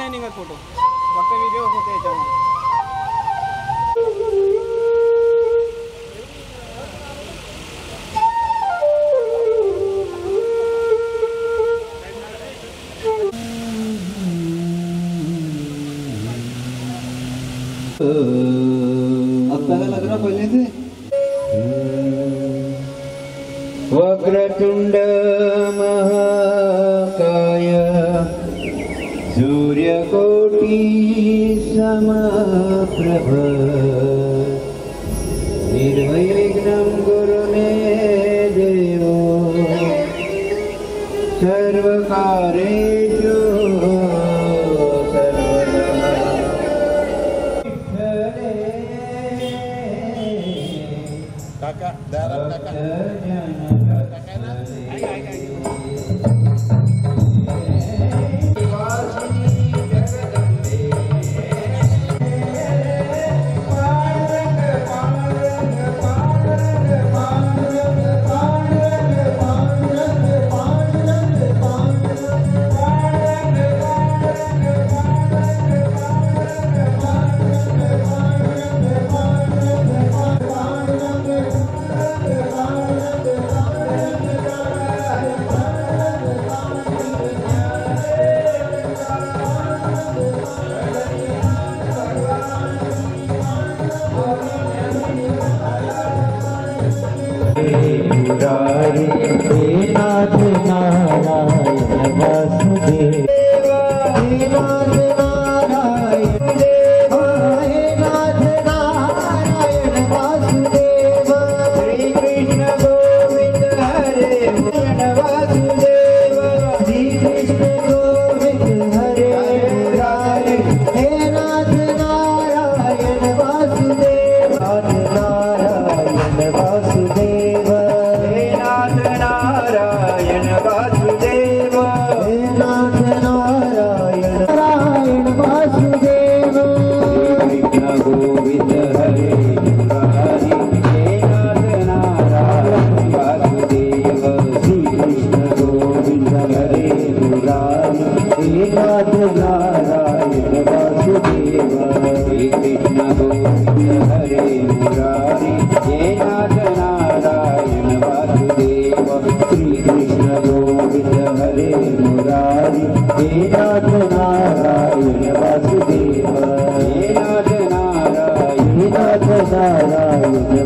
नाही निघत फोटो, फक्त व्हिडिओ होते याच्यामध्ये. आपल्याला लग रहा पहले से वक्रतुंड महाकाय सूर्यकोटि समप्रभ निर्विघ्नं कुरु मे देव सर्वकार्येषु kakak darat नाथ नारायण वासुदेव नाथ नारायण वासुदेव श्री कृष्ण गोविंद हरे वासुदेव श्री कृष्ण गोविंद हरे मुरारी हे नाथ नारायण वासुदेव नाथ नारायण वासुदेव नाथ नारायण वासुदेव हे नाथ नारायण नारायण वासुदेव कृष्ण गोविंद हरे मुरारी हे नाथ नारायण वासुदेव श्री कृष्ण गोविंद हरे मुरारी हे नाथ नारायण वासुदेव श्री कृष्ण गोविंद हरे मुरारी हे नाथ नारायण वासुदेव श्री कृष्ण गोविंद हरे मुरारी हे नाथ नारायण वासुदेव हे नाथ नारायण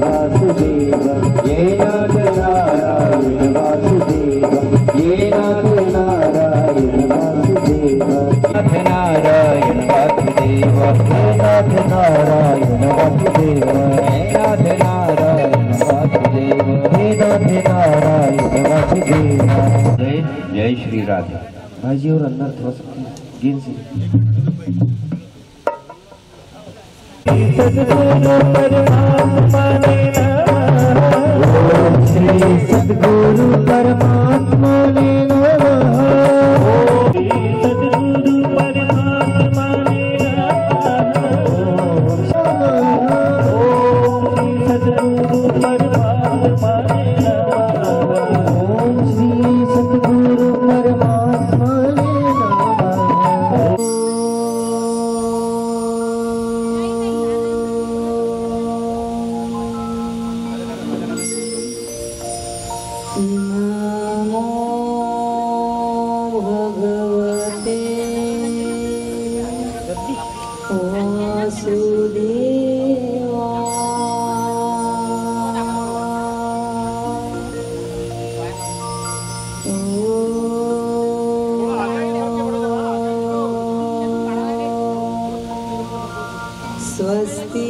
वासुदेव हे नाथ नारायण वासुदेव हे नाथ नारायण वासुदेव नाथ नारायण वासुदेव हे नाथ नारायण वासुदेव हे नाथ नारायण वासुदेव हे नाथ नारायण वासुदेव. जय श्री राधे. भाजी और अंदर थोड़ा सा गेंद से सद्गुरु परमात्मा ने नमः श्री सद्गुरु परमात्मा ने नमः सद्गुरु परमात्मा ने नमः सद्गुरु परमात्मा ने नमः श्री सद्गुरु परमात्मा ने नमो भगवते स्वस्ति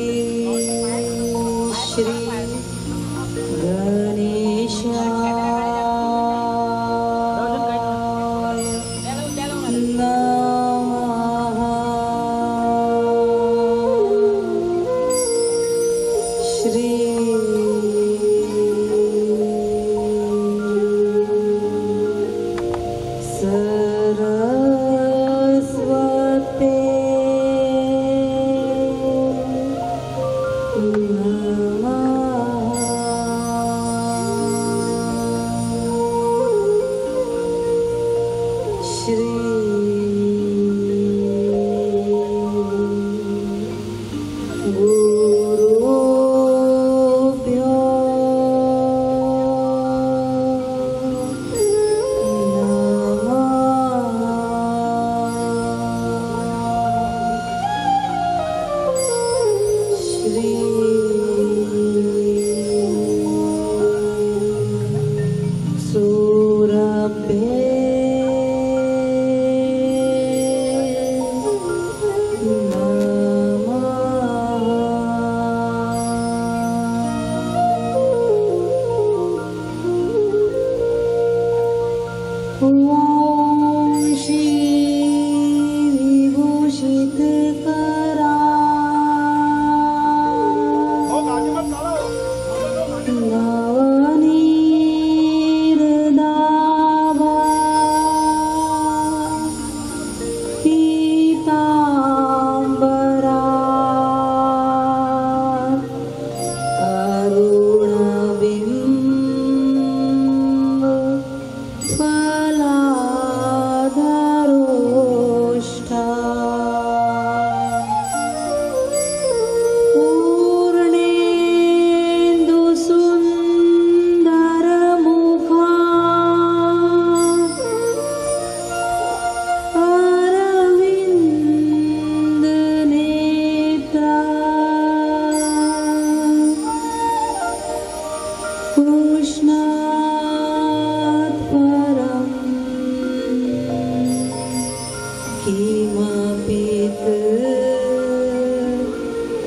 श्री गणेशाय नमः श्री सरस्वते नमः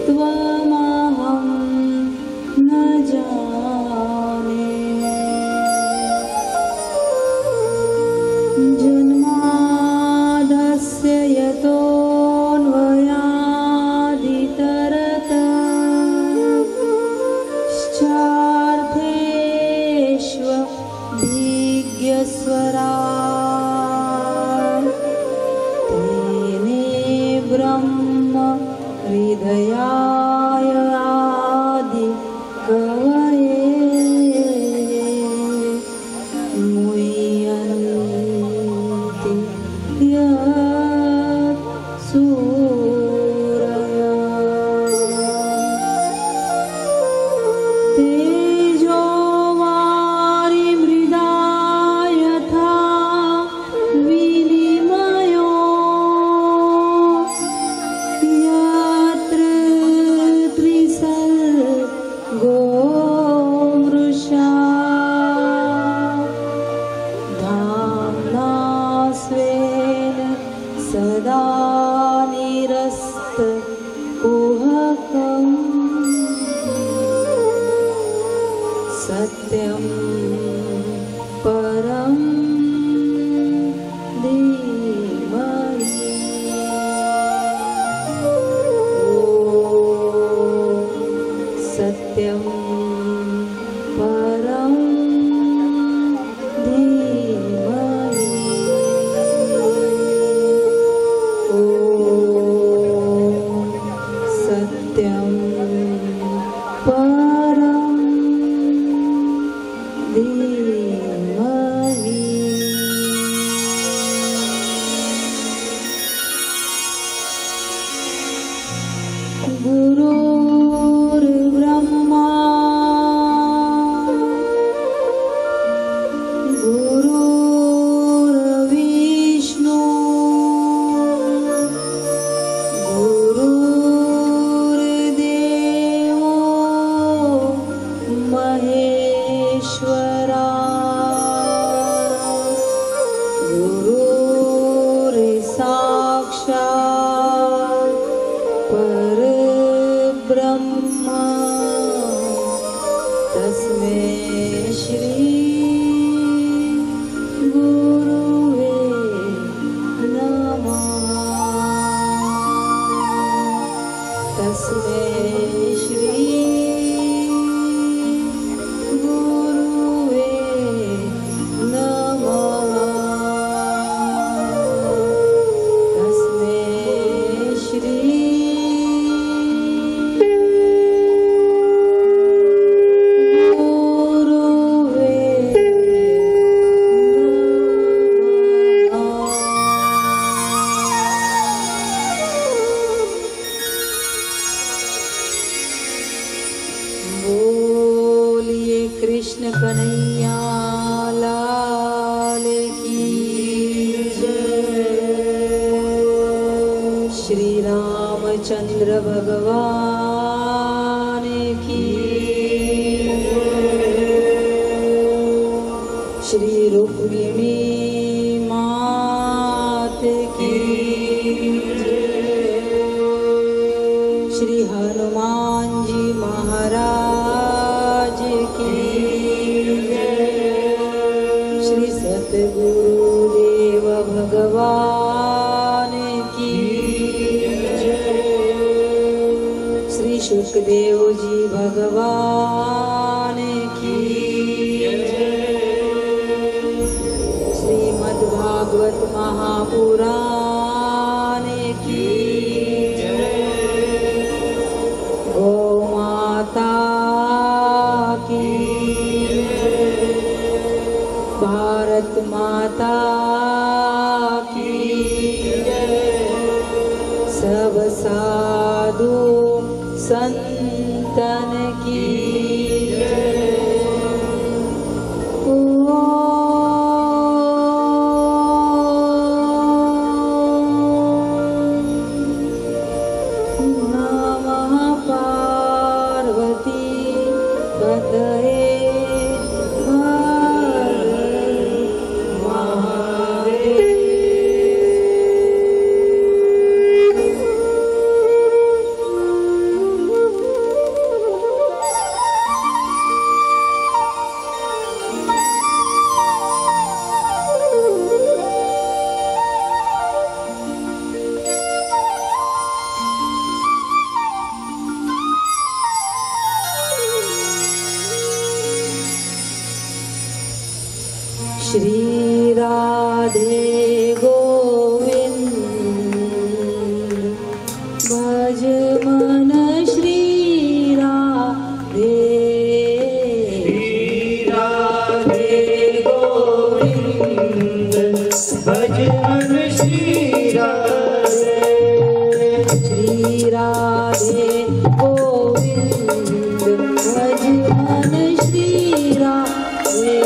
त्वमहं न जाने। जन्माद्यस्य यतोऽन्वयादितरतश्चार्थेष्वभिज्ञस्वराट् तेने ब्रह्म हृदयाय आदि कवये मुह्यन्ति यत् सूरयः। तेजो वारिमृदा यथा विनिमयो यत्र त्रिसर्गो मृषा धाम्ना स्वेन सदा निरस्तकुहकम् सत्यं परं धीमहि। सत्यं परं धीमहि। सत्यं परं धीमहि। गुरुर्ब्रह्मा गुरुर्विष्णु गुरुर्देवो महेश्वरा गुरुर्साक्षात् परब्रह्म तस्मै श्री गुरुवे नमः। तस्मै श्री गुरुवे नमः। तस्मै श्री गुरुवे बोलिए कृष्ण कन्हैया लाल की जय। श्री रामचंद्र भगवान की जय। श्री रुक्मिणी मात की जय। श्री हनुमान जी महाराज की जय। श्री सतगुरुदेव भगवान की जय। श्री शुकदेव जी भगवान की जय। श्रीमद्भागवत महापुराण की जय। गौ माता की जय। भारत माता की जय। सब साधु संतन की जय। नमः पार्वती पतये हर महादेव। श्री राधे गोविंद भज मन श्री राधे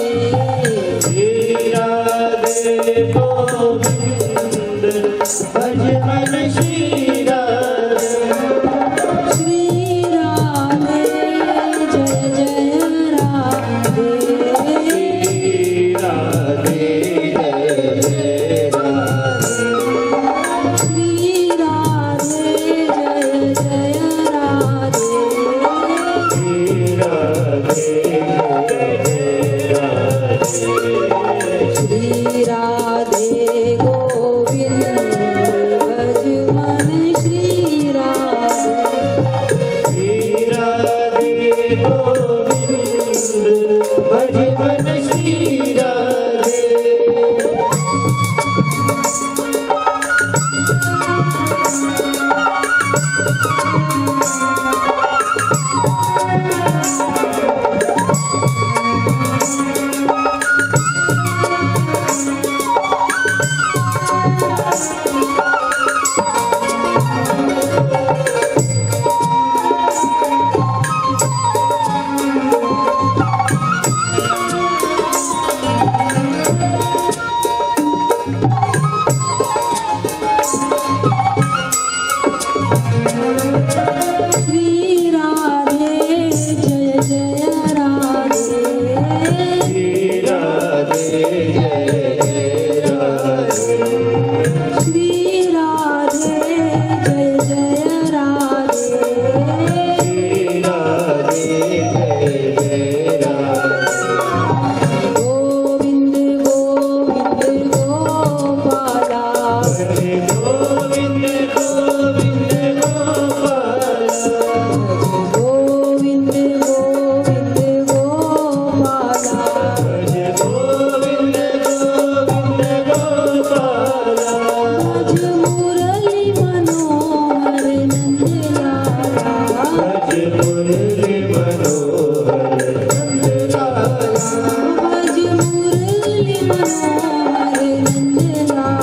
भज मन श्री राधे श्री राधे जय जय राधे राधे जय जय राधे श्री राधे जय जय राधे श्री राधे गोविंद भज मन श्री राधे भज मन श्री राधे श्री राधे जय जय राधे श्री राधे जय जय राधे गोविंद गोविंद गोपाला गोविंद गोविंद गोपाला भज मुरली मनोहर नंदलाला भज मुरली मनोहर नंदलाला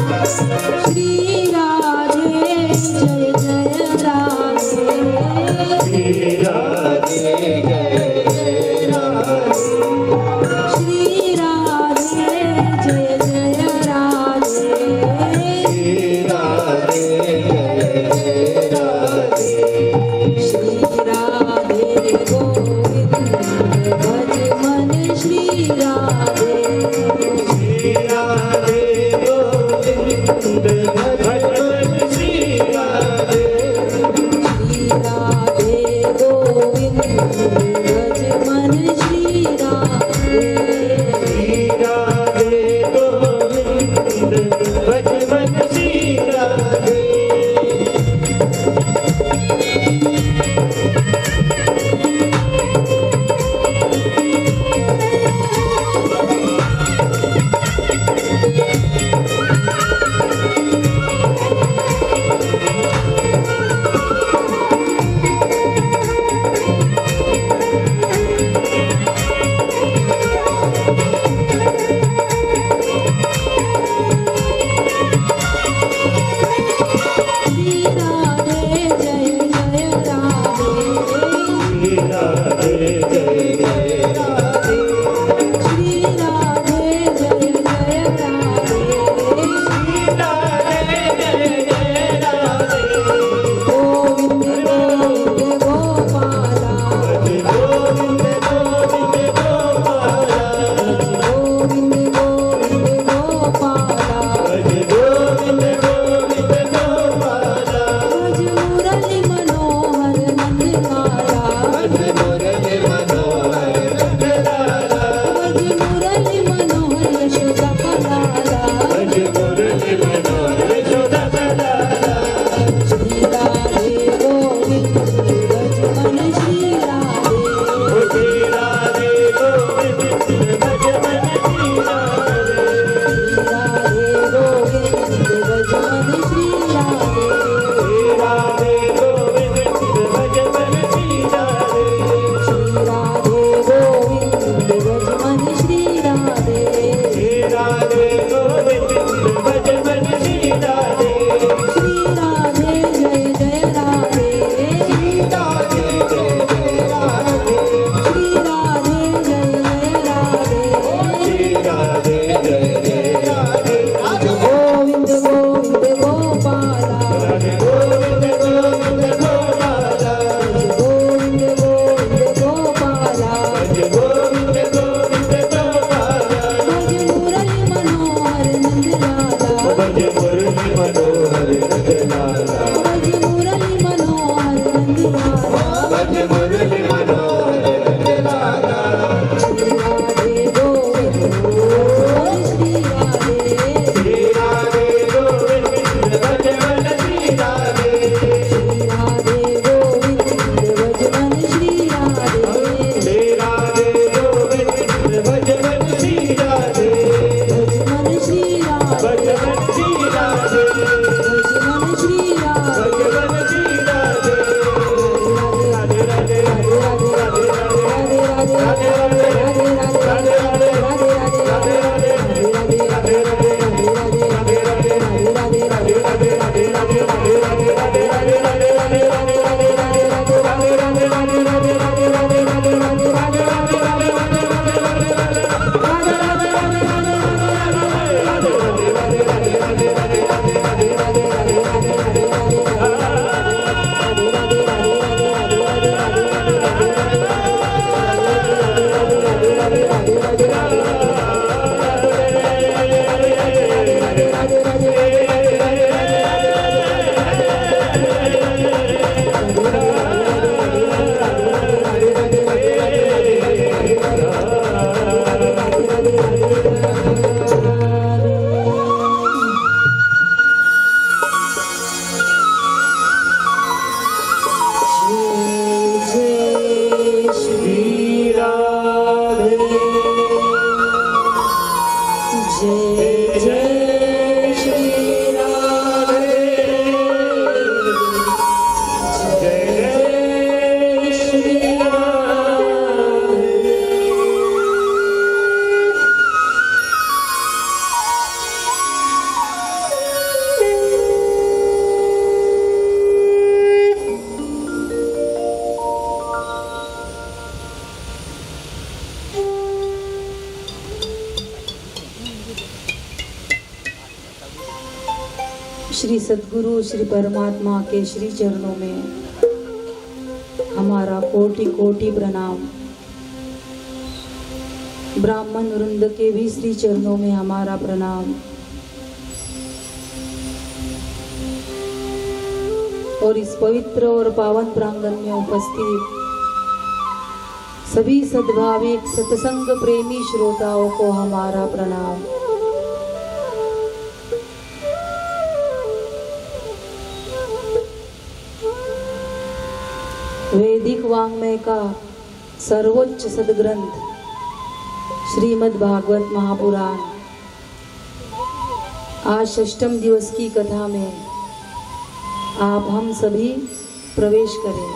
श्री राधे जय जय राधे श्री राधे जय जय राधे श्री राधे गोविंद भज मन श्री राधे श्री राधे गोविंद भज मन श्री राधे मनोहर नंदलाला श्री सद्गुरु श्री परमात्मा के श्री चरणों में हमारा कोटि कोटि प्रणाम। ब्राह्मण वृंद के भी श्री चरणों में हमारा प्रणाम। और इस पवित्र और पावन प्रांगण में उपस्थित सभी सद्भाविक सत्संग प्रेमी श्रोताओं को हमारा प्रणाम। वैदिक वाङ्मय का सर्वोच्च सद्ग्रंथ श्रीमद् भागवत महापुराण आज षष्ठम दिवस की कथा में आप हम सभी प्रवेश करें।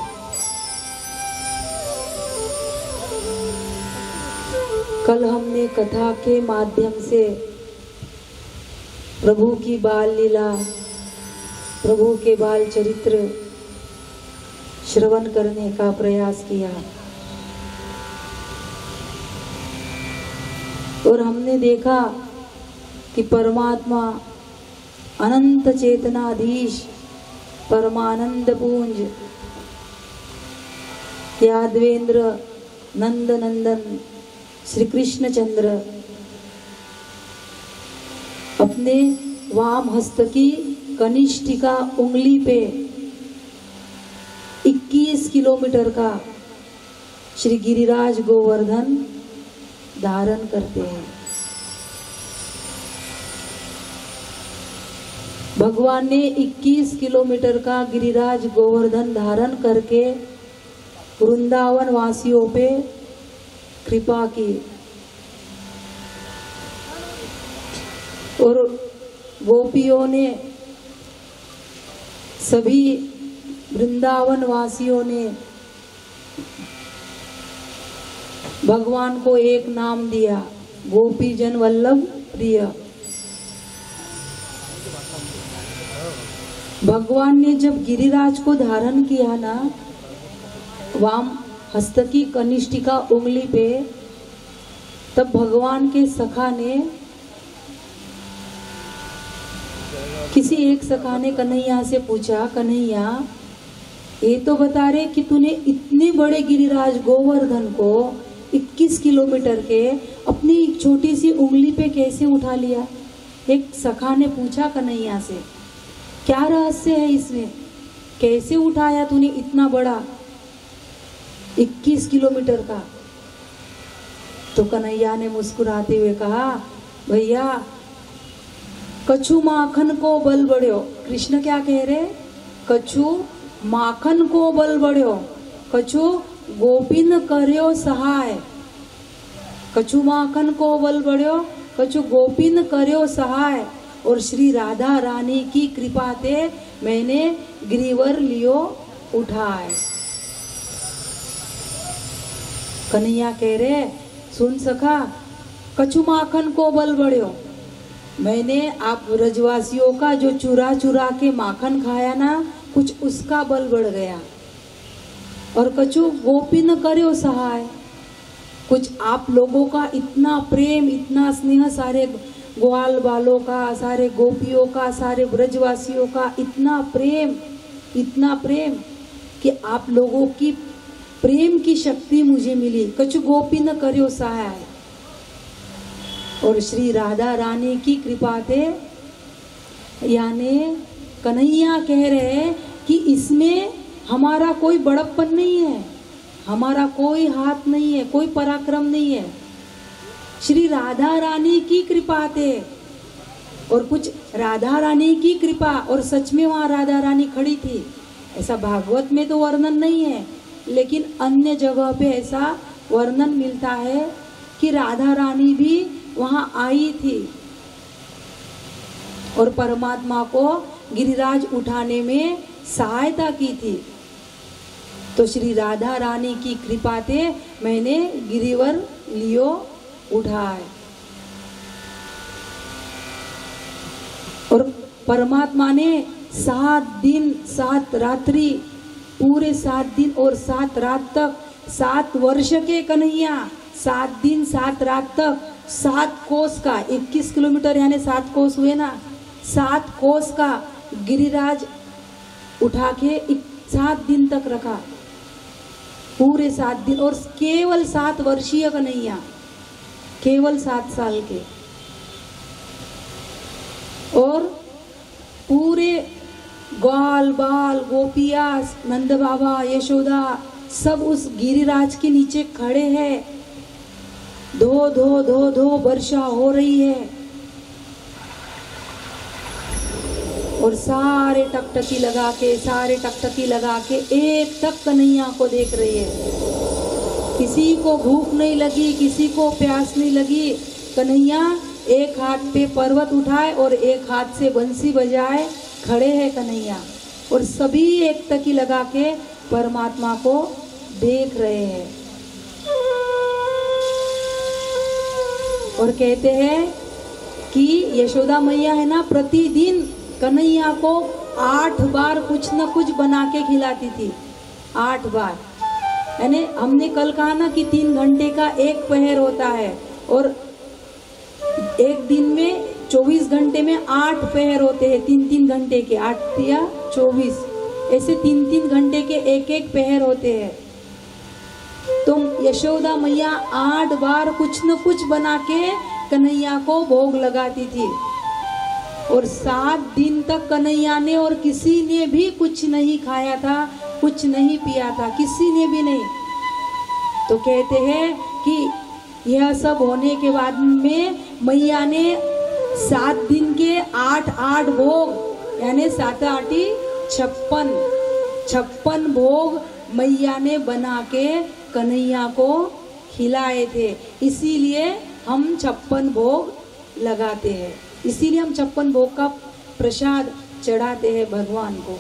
कल हमने कथा के माध्यम से प्रभु की बाल लीला, प्रभु के बाल चरित्र श्रवण करने का प्रयास किया और हमने देखा कि परमात्मा अनंत चेतनाधीश परमानंद पुंज यादवेंद्र नंद नंदन श्री कृष्ण चंद्र अपने वाम हस्त की कनिष्ठिका उंगली पे 21 किलोमीटर का श्री गिरिराज गोवर्धन धारण करते हैं। भगवान ने 21 किलोमीटर का गिरिराज गोवर्धन धारण करके वृंदावन वासियों पे कृपा की और गोपियों ने, सभी वृंदावन वासियों ने भगवान को एक नाम दिया, गोपी जन वल्लभ प्रिय। भगवान ने जब गिरिराज को धारण किया ना वाम हस्त की कनिष्ठिका उंगली पे, तब भगवान के सखा ने, किसी एक सखा ने कन्हैया से पूछा, कन्हैया ये तो बता रहे कि तूने इतने बड़े गिरिराज गोवर्धन को 21 किलोमीटर के अपनी एक छोटी सी उंगली पे कैसे उठा लिया। एक सखा ने पूछा कन्हैया से, क्या रहस्य है इसमें, कैसे उठाया तूने इतना बड़ा 21 किलोमीटर का। तो कन्हैया ने मुस्कुराते हुए कहा, भैया कछु माखन को बल बढ़्यो। कृष्ण क्या कह रहे, कछु माखन को बल बढ़्यो, कछु गोपिन कर्यो सहाय। कछु माखन को बल बढ़्यो, कछु गोपिन कर्यो सहाय। और श्री राधा रानी की कृपा ते मैंने गिरिवर लियो उठाए। कन्हैया कह रहे, सुन सखा, कछु माखन को बल बढ़्यो, मैंने आप ब्रजवासियों का जो चुरा चुरा के माखन खाया ना, कुछ उसका बल बढ़ गया। और कछु गोपिन कर्यो सहाय, कुछ आप लोगों का इतना प्रेम, इतना स्नेह, सारे ग्वाल बालों का, सारे गोपियों का, सारे ब्रजवासियों का इतना प्रेम कि आप लोगों की प्रेम की शक्ति मुझे मिली। कछु गोपिन कर्यो सहाय। और श्री राधा रानी की कृपा थे, यानी कन्हैया कह रहे हैं कि इसमें हमारा कोई बड़प्पन नहीं है, हमारा कोई हाथ नहीं है, कोई पराक्रम नहीं है, श्री राधा रानी की कृपा थे। और कुछ राधा रानी की कृपा, और सच में वहाँ राधा रानी खड़ी थी। ऐसा भागवत में तो वर्णन नहीं है, लेकिन अन्य जगह पे ऐसा वर्णन मिलता है कि राधा रानी भी वहाँ आई थी और परमात्मा को गिरिराज उठाने में सहायता की थी। तो श्री राधा रानी की कृपा से मैंने गिरिवर लियो उठाए। और परमात्मा ने 7 दिन 7 रात्रि, पूरे 7 दिन और 7 रात तक, 7 वर्ष के कन्हैया 7 दिन 7 रात तक 7 कोस का, 21 किलोमीटर यानी 7 कोस हुए ना, 7 कोस का गिरिराज उठा के 7 दिन तक रखा, पूरे 7 दिन, और केवल 7 वर्षीय कन्हैया, केवल 7 साल के, और पूरे ग्वाल बाल गोपिया नंद बाबा यशोदा सब उस गिरिराज के नीचे खड़े हैं। धो धो धो धो वर्षा हो रही है और सारे टकटकी लगा के एक तक कन्हैया को देख रही है। किसी को भूख नहीं लगी, किसी को प्यास नहीं लगी। कन्हैया एक हाथ पे पर्वत उठाए और एक हाथ से बंसी बजाए खड़े हैं कन्हैया, और सभी एक टकी लगा के परमात्मा को देख रहे हैं और कहते हैं कि यशोदा मैया है ना, प्रतिदिन कन्हैया को 8 बार कुछ न कुछ बना के खिलाती थी। 8 बार, यानी हमने कल कहा ना कि 3 घंटे का एक पहर होता है, और एक दिन में 24 घंटे में 8 पहर होते हैं, 3-3 घंटे के, 8 या 24, ऐसे 3-3 घंटे के एक पहर होते हैं। तो यशोदा मैया 8 बार कुछ न कुछ बना के कन्हैया को भोग लगाती थी, और 7 दिन तक कन्हैया ने और किसी ने भी कुछ नहीं खाया था, कुछ नहीं पिया था, किसी ने भी नहीं। तो कहते हैं कि यह सब होने के बाद में मैया ने 7 दिन के 8 भोग, यानी 7 8 56 भोग मैया ने बना के कन्हैया को खिलाए थे। इसीलिए हम 56 भोग लगाते हैं, इसीलिए हम 56 भोग का प्रसाद चढ़ाते हैं भगवान को।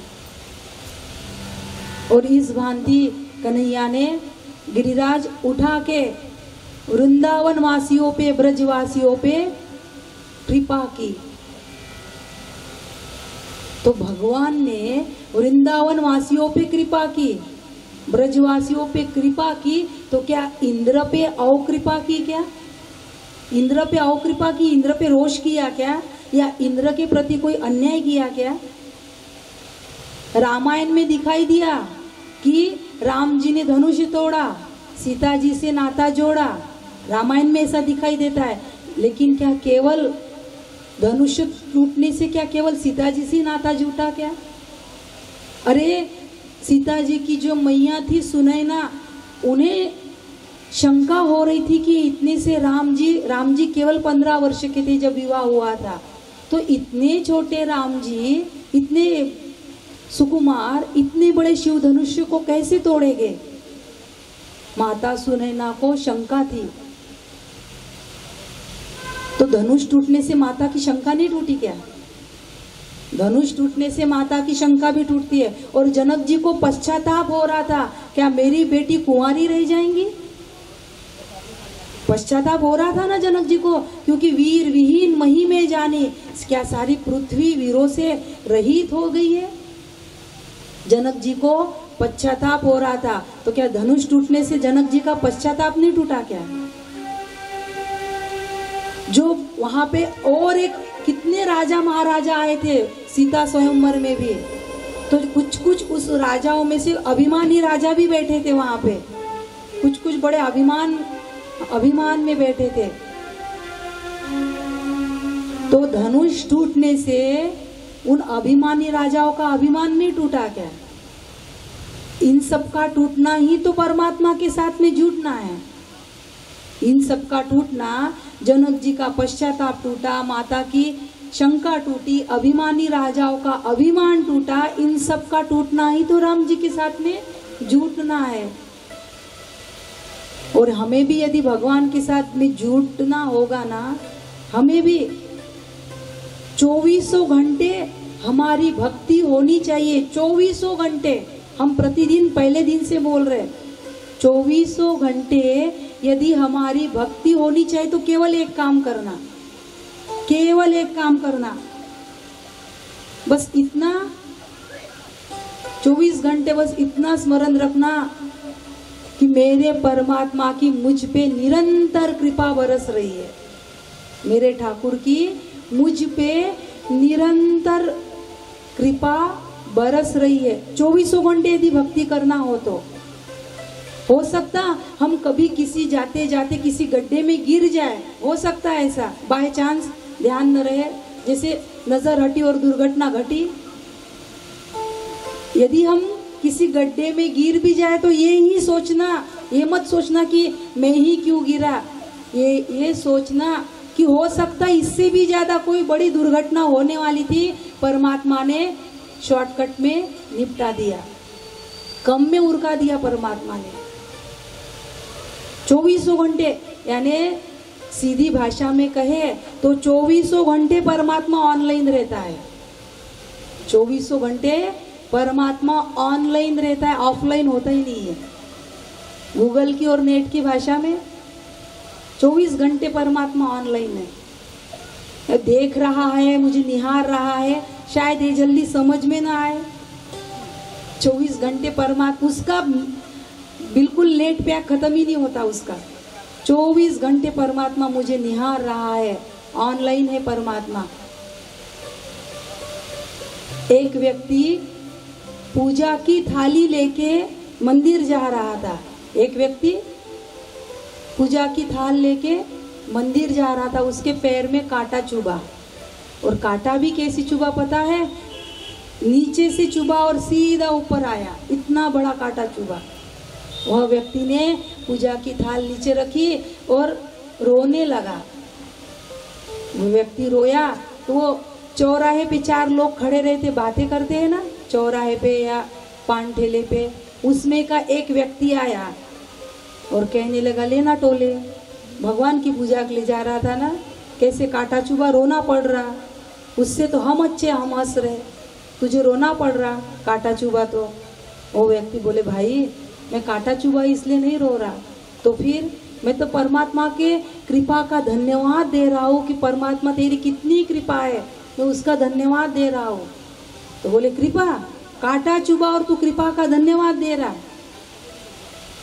और इस भांति कन्हैया ने गिरिराज उठा के वृंदावन वासियों पे, ब्रजवासियों पे कृपा की। तो भगवान ने वृंदावन वासियों पे कृपा की, ब्रजवासियों पे कृपा की, तो क्या इंद्र पे अकृपा की? क्या इंद्र पे अकृपा की? इंद्र पे रोष किया क्या? या इंद्र के प्रति कोई अन्याय किया क्या? रामायण में दिखाई दिया कि राम जी ने धनुष तोड़ा, सीता जी से नाता जोड़ा, रामायण में ऐसा दिखाई देता है। लेकिन क्या केवल धनुष टूटने से क्या केवल सीता जी से नाता जुटा क्या? अरे सीता जी की जो मैया थी सुनैना, उन्हें शंका हो रही थी कि इतने से राम जी केवल 15 वर्ष के थे जब विवाह हुआ था, तो इतने छोटे राम जी, इतने सुकुमार, इतने बड़े शिव धनुष को कैसे तोड़ेंगे? माता सुनैना को शंका थी। तो धनुष टूटने से माता की शंका नहीं टूटी क्या? धनुष टूटने से माता की शंका भी टूटती है। और जनक जी को पश्चाताप हो रहा था, क्या मेरी बेटी कुंवारी रह जाएंगी? पश्चाताप हो रहा था ना जनक जी को, क्योंकि वीर विहीन मही में जाने, क्या सारी पृथ्वी वीरों से रहित हो गई है? जनक जी को पश्चाताप हो रहा था। तो क्या धनुष टूटने से जनक जी का पश्चाताप नहीं टूटा क्या? जो वहां पे और एक कितने राजा महाराजा आए थे सीता स्वयंवर में भी, तो कुछ उस राजाओं में से अभिमानी राजा भी बैठे थे वहां पे, कुछ बड़े अभिमान में बैठे थे। तो धनुष टूटने से उन अभिमानी राजाओं का अभिमान नहीं टूटा क्या? इन सब का टूटना ही तो परमात्मा के साथ में जुटना है। इन सब का टूटना, जनक जी का पश्चाताप टूटा, माता की शंका टूटी, अभिमानी राजाओं का अभिमान टूटा, इन सब का टूटना ही तो राम जी के साथ में जुटना है। और हमें भी यदि भगवान के साथ में जुटना होगा ना, हमें भी 2400 घंटे हमारी भक्ति होनी चाहिए। 2400 घंटे हम प्रतिदिन, पहले दिन से बोल रहे, 2400 घंटे यदि हमारी भक्ति होनी चाहिए तो केवल एक काम करना, केवल एक काम करना, बस इतना, 24 घंटे बस इतना स्मरण रखना कि मेरे परमात्मा की मुझ पे निरंतर कृपा बरस रही है, मेरे ठाकुर की मुझ पे निरंतर कृपा बरस रही है। 24 घंटे यदि भक्ति करना हो सकता हम कभी किसी जाते जाते किसी गड्ढे में गिर जाए, हो सकता है ऐसा, बाय चांस ध्यान न रहे, जैसे नजर हटी और दुर्घटना घटी। यदि हम किसी गड्ढे में गिर भी जाए तो ये मत सोचना कि मैं ही क्यों गिरा, ये सोचना कि हो सकता है इससे भी ज्यादा कोई बड़ी दुर्घटना होने वाली थी, परमात्मा ने शॉर्टकट में निपटा दिया, कम में उड़का दिया परमात्मा ने। 24 घंटे, यानी सीधी भाषा में कहे तो 24 घंटे परमात्मा ऑनलाइन रहता है। 24 घंटे परमात्मा ऑनलाइन रहता है, ऑफलाइन होता ही नहीं है। गूगल की और नेट की भाषा में 24 घंटे परमात्मा ऑनलाइन है, देख रहा है, मुझे निहार रहा है। शायद ये जल्दी समझ में ना आए। 24 घंटे परमात्मा, उसका बिल्कुल लेट पैक खत्म ही नहीं होता उसका। 24 घंटे परमात्मा मुझे निहार रहा है, ऑनलाइन है परमात्मा। एक व्यक्ति पूजा की थाली लेके मंदिर जा रहा था। एक व्यक्ति पूजा की थाल लेके मंदिर जा रहा था, उसके पैर में कांटा चुभा, और कांटा भी कैसी चुभा पता है? नीचे से चुभा और सीधा ऊपर आया, इतना बड़ा कांटा चुभा। वह व्यक्ति ने पूजा की थाल नीचे रखी और रोने लगा। वो व्यक्ति रोया तो वो चौराहे पे 4 लोग खड़े रहते, बातें करते हैं ना चौराहे पे या पान ठेले पे, उसमें का एक व्यक्ति आया और कहने लगा, लेना टोले, भगवान की पूजा के लिए जा रहा था ना, कैसे कांटा चुभा, रोना पड़ रहा, उससे तो हम अच्छे, हम हंस रहे, तुझे रोना पड़ रहा कांटा चुभा। तो वो व्यक्ति बोले, भाई मैं कांटा चुभा इसलिए नहीं रो रहा, तो फिर मैं तो परमात्मा के कृपा का धन्यवाद दे रहा हूँ कि परमात्मा तेरी कितनी कृपा है, मैं उसका धन्यवाद दे रहा हूँ। तो बोले, कृपा, कांटा चुभा और तू कृपा का धन्यवाद दे रहा?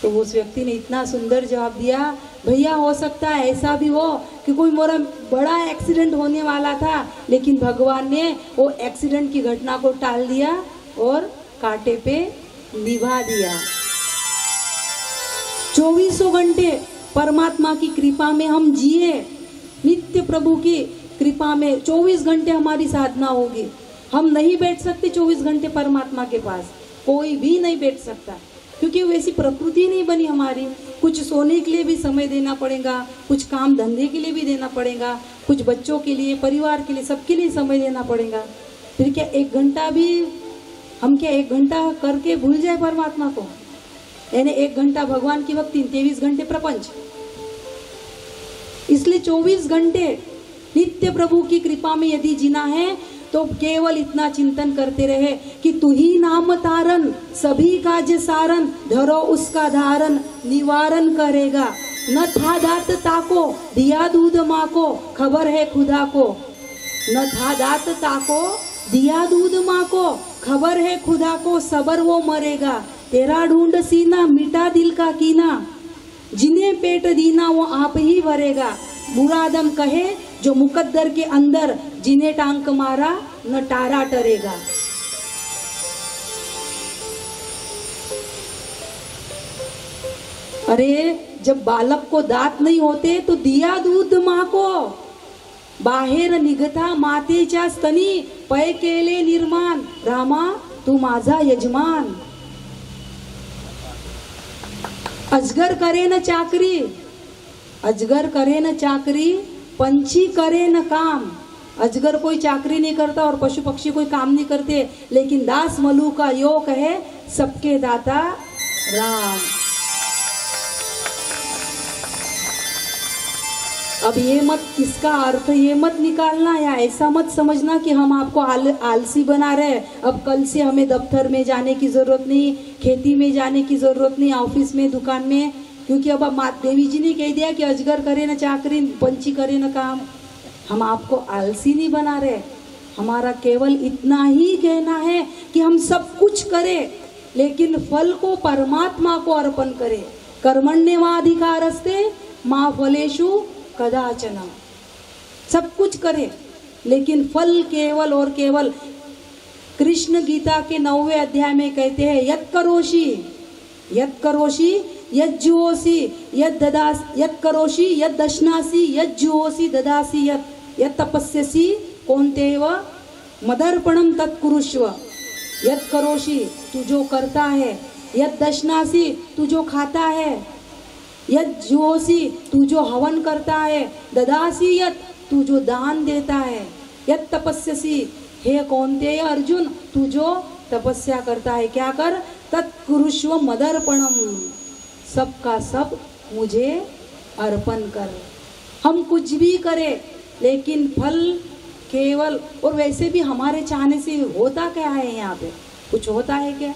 तो उस व्यक्ति ने इतना सुंदर जवाब दिया, भैया हो सकता है ऐसा भी हो कि कोई मेरा बड़ा एक्सीडेंट होने वाला था, लेकिन भगवान ने वो एक्सीडेंट की घटना को टाल दिया और कांटे पे निभा दिया। 24 घंटे परमात्मा की कृपा में हम जिए, नित्य प्रभु की कृपा में 24 घंटे हमारी साधना होगी। हम नहीं बैठ सकते 24 घंटे परमात्मा के पास, कोई भी नहीं बैठ सकता, क्योंकि वैसी प्रकृति नहीं बनी हमारी। कुछ सोने के लिए भी समय देना पड़ेगा, कुछ काम धंधे के लिए भी देना पड़ेगा, कुछ बच्चों के लिए, परिवार के लिए, सबके लिए समय देना पड़ेगा। फिर क्या 1 घंटा भी हम क्या 1 घंटा करके भूल जाए परमात्मा को? यानी 1 घंटा भगवान की भक्ति, 23 घंटे प्रपंच। इसलिए 24 घंटे नित्य प्रभु की कृपा में यदि जीना है तो केवल इतना चिंतन करते रहे कि तू ही नाम तारन, सभी काज सारन, धरो उसका धारन, निवारण करेगा। न था दात ताको, दिया दूध माँ को, खबर है खुदा को। न था दात ताको, दिया दूध माँ को, खबर है खुदा को, सबर वो मरेगा। तेरा ढूंढ सीना, मिटा दिल का कीना, जिन्हें पेट दीना वो आप ही भरेगा। मुरादम कहे जो मुकद्दर के अंदर, जिन्हें टांक मारा न टारा टरेगा। अरे जब बालक को दांत नहीं होते तो दिया दूध माँ को, बाहेर निघता मातेच्या स्तनी, पै केले निर्माण, रामा तू माझा यजमान। अजगर करे न चाकरी, अजगर करे न चाकरी, पंछी करे न काम। अजगर कोई चाकरी नहीं करता और पशु पक्षी कोई काम नहीं करते, लेकिन दास मलू का योग है सबके दाता राम। अब ये मत, इसका अर्थ ये मत निकालना या ऐसा मत समझना कि हम आपको आलसी बना रहे। अब कल से हमें दफ्तर में जाने की जरूरत नहीं, खेती में जाने की जरूरत नहीं, ऑफिस में, दुकान में, क्योंकि अब माता देवी जी ने कह दिया कि अजगर करे न चाकरी, पंछी करे न काम। हम आपको आलसी नहीं बना रहे, हमारा केवल इतना ही कहना है कि हम सब कुछ करें, लेकिन फल को परमात्मा को अर्पण करें। कर्मण्येवाधिकारस्ते मा फलेषु कदाचन। सब कुछ करें लेकिन फल केवल और केवल कृष्ण गीता के 9वें अध्याय में कहते हैं यत् करोषि यत् जुहोसि यत् करोषि यत् दशनासि यत् जुहोसि ददासि यत् तपस्यसि कौन्तेय मदर्पणम तत्कुरुष्व। यत् करोषि तू जो करता है, यत् दशनासि तू जो खाता है, यत् जुहोसि तू जो हवन करता है, ददासि यत् तू जो दान देता है, यत् तपस्यसि हे कौन्तेय अर्जुन तू जो तपस्या करता है, क्या कर, तत्कुरुष्व मदर्पणम, सब का सब मुझे अर्पण कर। हम कुछ भी करें लेकिन फल केवल, और वैसे भी हमारे चाहने से होता क्या है, यहाँ पे कुछ होता है क्या?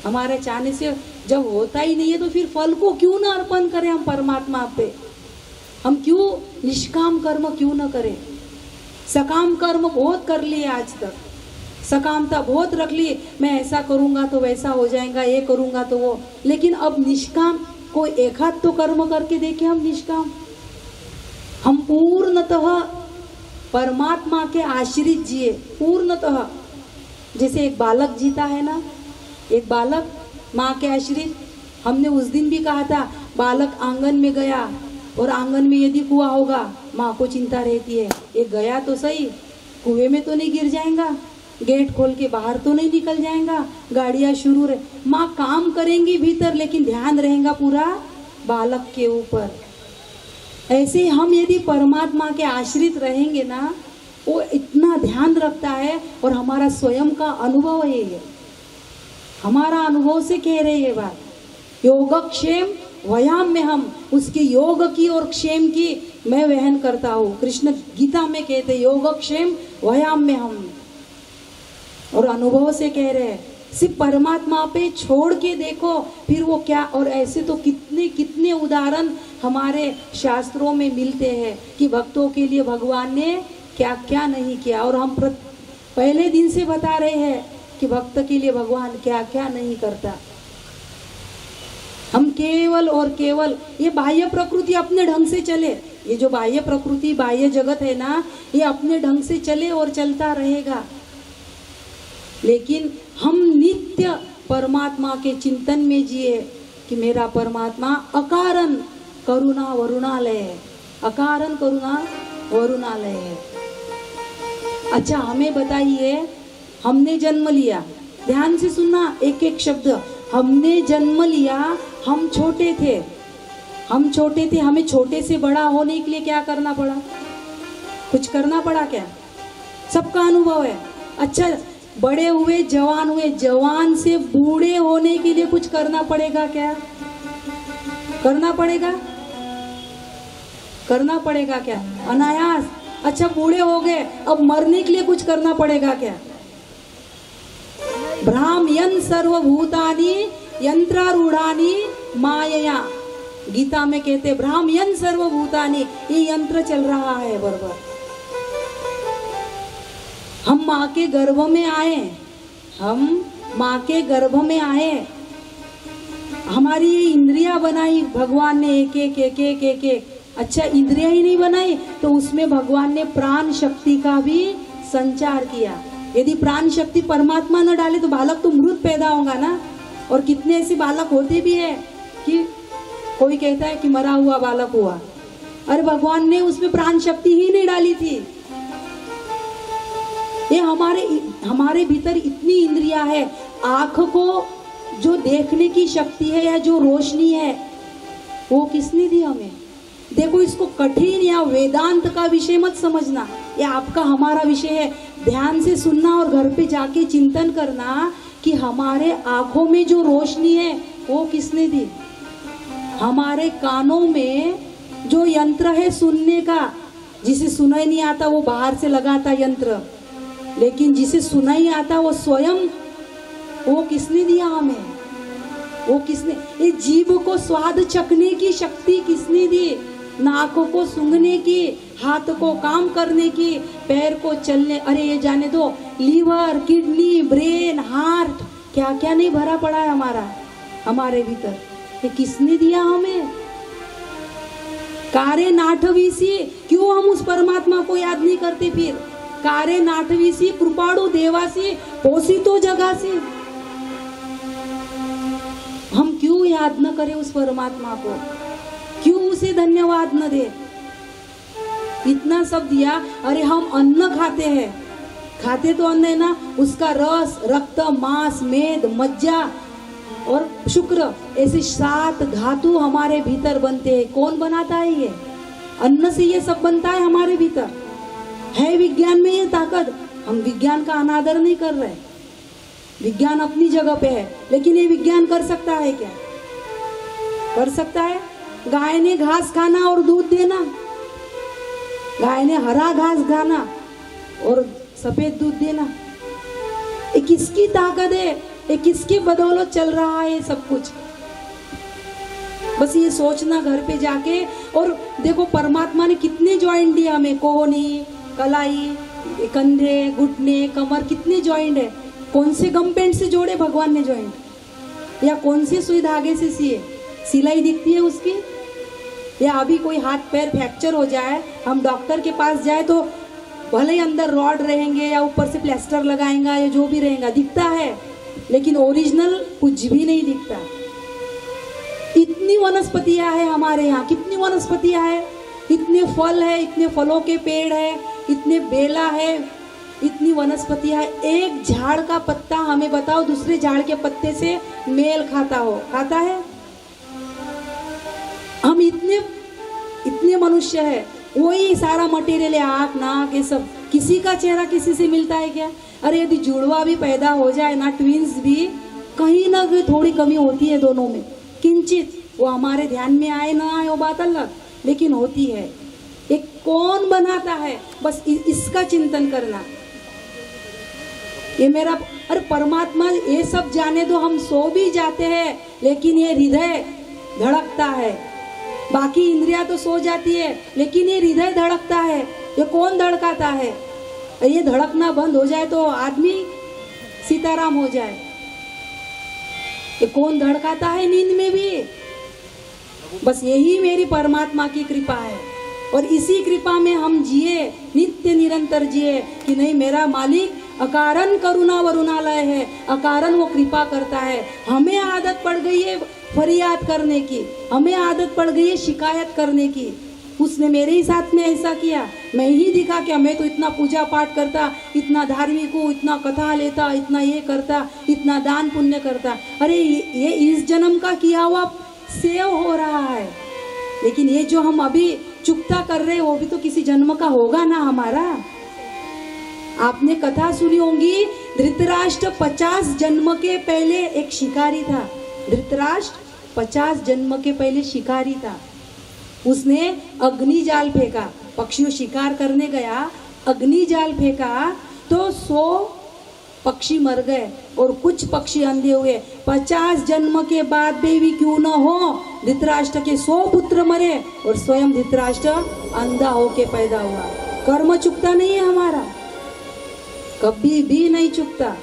हमारे चाहने से जब होता ही नहीं है तो फिर फल को क्यों ना अर्पण करें हम परमात्मा पे? हम क्यों निष्काम कर्म क्यों न करें? सकाम कर्म बहुत कर लिए आज तक, सकामता बहुत रख ली, मैं ऐसा करूँगा तो वैसा हो जाएगा, ये करूँगा तो वो, लेकिन अब निष्काम कोई एक हाथ तो कर्म करके देखे हम निष्काम। हम पूर्णतः परमात्मा के आश्रित जिए, पूर्णतः। जैसे एक बालक जीता है ना, एक बालक माँ के आश्रित। हमने उस दिन भी कहा था बालक आंगन में गया और आंगन में यदि कुआं होगा माँ को चिंता रहती है, ये गया तो सही, कुएं में तो नहीं गिर जाएगा, गेट खोल के बाहर तो नहीं निकल जाएगा, गाड़ियाँ शुरू रहे, माँ काम करेंगी भीतर लेकिन ध्यान रहेगा पूरा बालक के ऊपर। ऐसे ही हम यदि परमात्मा के आश्रित रहेंगे ना, वो इतना ध्यान रखता है, और हमारा स्वयं का अनुभव है ये, हमारा अनुभव से कह रहे ये बात। योगक्षेम वयाम में हम उसके योग की और क्षेम की मैं वहन करता हूँ। कृष्ण गीता में कहते योगक्षेम वयाम में हम, और अनुभव से कह रहे हैं। सिर्फ परमात्मा पे छोड़ के देखो फिर वो क्या। और ऐसे तो कितने कितने उदाहरण हमारे शास्त्रों में मिलते हैं कि भक्तों के लिए भगवान ने क्या क्या नहीं किया, और हम पहले दिन से बता रहे हैं कि भक्त के लिए भगवान क्या क्या नहीं करता। हम केवल और केवल ये बाह्य प्रकृति अपने ढंग से चले, ये जो बाह्य प्रकृति बाह्य जगत है ना, ये अपने ढंग से चले और चलता रहेगा, लेकिन हम नित्य परमात्मा के चिंतन में जिए कि मेरा परमात्मा अकारण करुणा वरुणालय है, अकारण करुणा वरुणालय है। अच्छा हमें बताइए, हमने जन्म लिया, ध्यान से सुनना एक एक शब्द, हमने जन्म लिया, हम छोटे थे, हमें छोटे से बड़ा होने के लिए क्या करना पड़ा? कुछ करना पड़ा क्या? सबका अनुभव है। अच्छा बड़े हुए, जवान से बूढ़े होने के लिए कुछ करना पड़ेगा क्या? करना पड़ेगा क्या? अनायास। अच्छा बूढ़े हो गए, अब मरने के लिए कुछ करना पड़ेगा क्या? भ्राम्यन् सर्वभूतानि यंत्रारूढ़ानि मायया, गीता में कहते भ्राम्यन् सर्वभूतानि, ये यंत्र चल रहा है बराबर। हम माँ के गर्भ में आए, हमारी ये इंद्रियां बनाई भगवान ने एक एक। अच्छा इंद्रियां ही नहीं बनाई तो उसमें भगवान ने प्राण शक्ति का भी संचार किया। यदि प्राण शक्ति परमात्मा न डाले तो बालक तो मृत पैदा होगा ना। और कितने ऐसे बालक होते भी है कि कोई कहता है कि मरा हुआ बालक हुआ, अरे भगवान ने उसमें प्राण शक्ति ही नहीं डाली थी। ये हमारे भीतर इतनी इंद्रियां है, आँख को जो देखने की शक्ति है या जो रोशनी है वो किसने दी हमें? देखो इसको कठिन या वेदांत का विषय मत समझना, ये आपका हमारा विषय है। ध्यान से सुनना और घर पे जाके चिंतन करना कि हमारे आँखों में जो रोशनी है वो किसने दी? हमारे कानों में जो यंत्र है सुनने का, जिसे सुनाई नहीं आता वो बाहर से लगाता यंत्र, लेकिन जिसे सुनाई आता वो स्वयं, वो किसने दिया हमें? वो किसने? ये जीभ को स्वाद चखने की शक्ति किसने दी? नाक को सूंघने की, हाथ को काम करने की, पैर को चलने, अरे ये जाने दो, लीवर, किडनी, ब्रेन, हार्ट, क्या क्या नहीं भरा पड़ा है हमारे भीतर। ये किसने दिया हमें? कारे नाठवीसी, क्यों हम उस परमात्मा को याद नहीं करते? फिर कारे नाठवीसी कृपाळू देवासी पोसी जगासी। हम क्यों याद न करें उस परमात्मा को, क्यों उसे धन्यवाद न दे। इतना सब दिया। अरे हम अन्न खाते हैं, खाते तो अन्न है ना, उसका रस, रक्त, मांस, मेद, मज्जा और शुक्र, ऐसे 7 धातु हमारे भीतर बनते हैं। कौन बनाता है ये? अन्न से ये सब बनता है हमारे भीतर। है विज्ञान में ये ताकत। हम विज्ञान का अनादर नहीं कर रहे। विज्ञान अपनी जगह पे है, लेकिन ये विज्ञान कर सकता है क्या? कर सकता है। गाय ने घास खाना और दूध देना, गाय ने हरा घास खाना और सफेद दूध देना। ये किसकी ताकत है? ये किसकी बदौलत चल रहा है सब कुछ? बस ये सोचना घर पे जाके। और देखो परमात्मा ने कितने जॉइंट दिए हमें, कोहनी, कलाई, कंधे, घुटने, कमर, कितने जॉइंट है। कौन से गम पेंट से जोड़े भगवान ने जॉइंट, या कौन से सुई धागे से सिए? सिलाई दिखती है उसकी? या अभी कोई हाथ पैर फ्रैक्चर हो जाए, हम डॉक्टर के पास जाए तो भले ही अंदर रॉड रहेंगे या ऊपर से प्लास्टर लगाएंगा या जो भी रहेगा, दिखता है, लेकिन ओरिजिनल कुछ भी नहीं दिखता। इतनी वनस्पतियां है हमारे यहाँ, कितनी वनस्पतियां है, इतने फल है, इतने फलों के पेड़ है, इतने बेला है, इतनी वनस्पतियां है। एक झाड़ का पत्ता हमें बताओ दूसरे झाड़ के पत्ते से मेल खाता हो? खाता है? हम इतने मनुष्य है, वही सारा मटेरियल है, आँख, नाक, ये सब। किसी का चेहरा किसी से मिलता है क्या? अरे यदि जुड़वा भी पैदा हो जाए ना, ट्विंस भी, कहीं ना कहीं थोड़ी कमी होती है दोनों में, किंचित। वो हमारे ध्यान में आए ना आए वो बात अलग, लेकिन होती है। एक कौन बनाता है, बस इसका चिंतन करना। ये मेरा, अरे परमात्मा ये सब जाने दो, हम सो भी जाते हैं, लेकिन ये हृदय धड़कता है। बाकी इंद्रियां तो सो जाती है, लेकिन ये हृदय धड़कता है। ये कौन धड़काता है? ये धड़कना बंद हो जाए तो आदमी सीताराम हो जाए। ये कौन धड़काता है नींद में भी? बस यही मेरी परमात्मा की कृपा है। और इसी कृपा में हम जिए, नित्य निरंतर जिए कि नहीं, मेरा मालिक अकारण करुणा वरुणालय है, अकारण वो कृपा करता है। हमें आदत पड़ गई है फरियाद करने की, हमें आदत पड़ गई है शिकायत करने की। उसने मेरे ही साथ में ऐसा किया, मैं ही दिखा क्या? मैं तो इतना पूजा पाठ करता, इतना धार्मिक हूँ, इतना कथा लेता, इतना ये करता, इतना दान पुण्य करता। अरे ये इस जन्म का किया हुआ सेव हो रहा है, लेकिन ये जो हम अभी चुकता कर रहे हैं वो भी तो किसी जन्म का होगा ना हमारा। आपने कथा सुनी होगी, धृतराष्ट्र 50 जन्म के पहले एक शिकारी था। धृतराष्ट्र 50 जन्म के पहले शिकारी था। उसने अग्नि जाल फेंका, पक्षियों शिकार करने गया, अग्नि जाल फेंका तो 100 पक्षी मर गए और कुछ पक्षी अंधे हुए। 50 जन्म के बाद भी क्यों न हो, धृतराष्ट्र के 100 पुत्र मरे और स्वयं धृतराष्ट्र अंधा होके पैदा हुआ। कर्म चुकता नहीं है हमारा, कभी भी नहीं चुकता।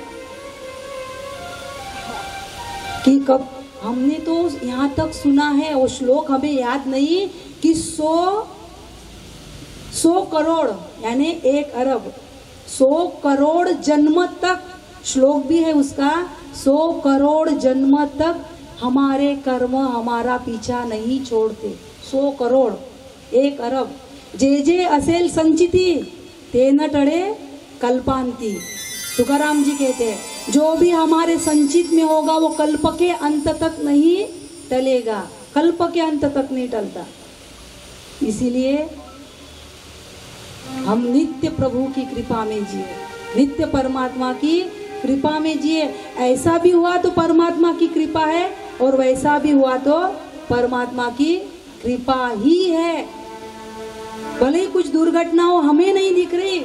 कि कब हमने तो यहाँ तक सुना है, वो श्लोक हमें याद नहीं कि 100 करोड़ यानी 1 अरब 100 करोड़ जन्म तक, श्लोक भी है उसका, 100 करोड़ जन्म तक हमारे कर्म हमारा पीछा नहीं छोड़ते। 100 करोड़ 1 अरब जे जे असेल संचिती ते न टळे कल्पांती। तुकाराम जी कहते हैं, जो भी हमारे संचित में होगा वो कल्प के अंत तक नहीं टलेगा, कल्प के अंत तक नहीं टलता। इसीलिए हम नित्य प्रभु की कृपा में जिए, नित्य परमात्मा की कृपा में जिए। ऐसा भी हुआ तो परमात्मा की कृपा है, और वैसा भी हुआ तो परमात्मा की कृपा ही है। भले ही कुछ दुर्घटना हो, हमें नहीं दिख रही,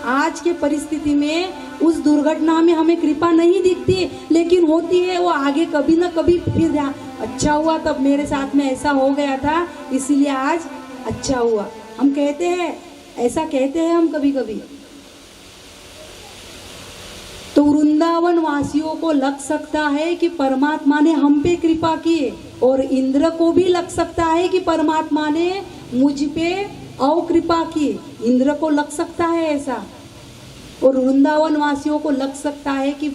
आज के परिस्थिति में उस दुर्घटना में हमें कृपा नहीं दिखती, लेकिन होती है वो आगे कभी ना कभी। फिर अच्छा हुआ तब मेरे साथ में ऐसा हो गया था, इसीलिए आज अच्छा हुआ। हम कहते हैं, ऐसा कहते हैं हम कभी कभी। तो वृंदावन वासियों को लग सकता है कि परमात्मा ने हम पे कृपा की, और इंद्र को भी लग सकता है कि परमात्मा ने मुझ पे अकृपा की। इंद्र को लग सकता है ऐसा, और वृंदावन वासियों को लग सकता है कि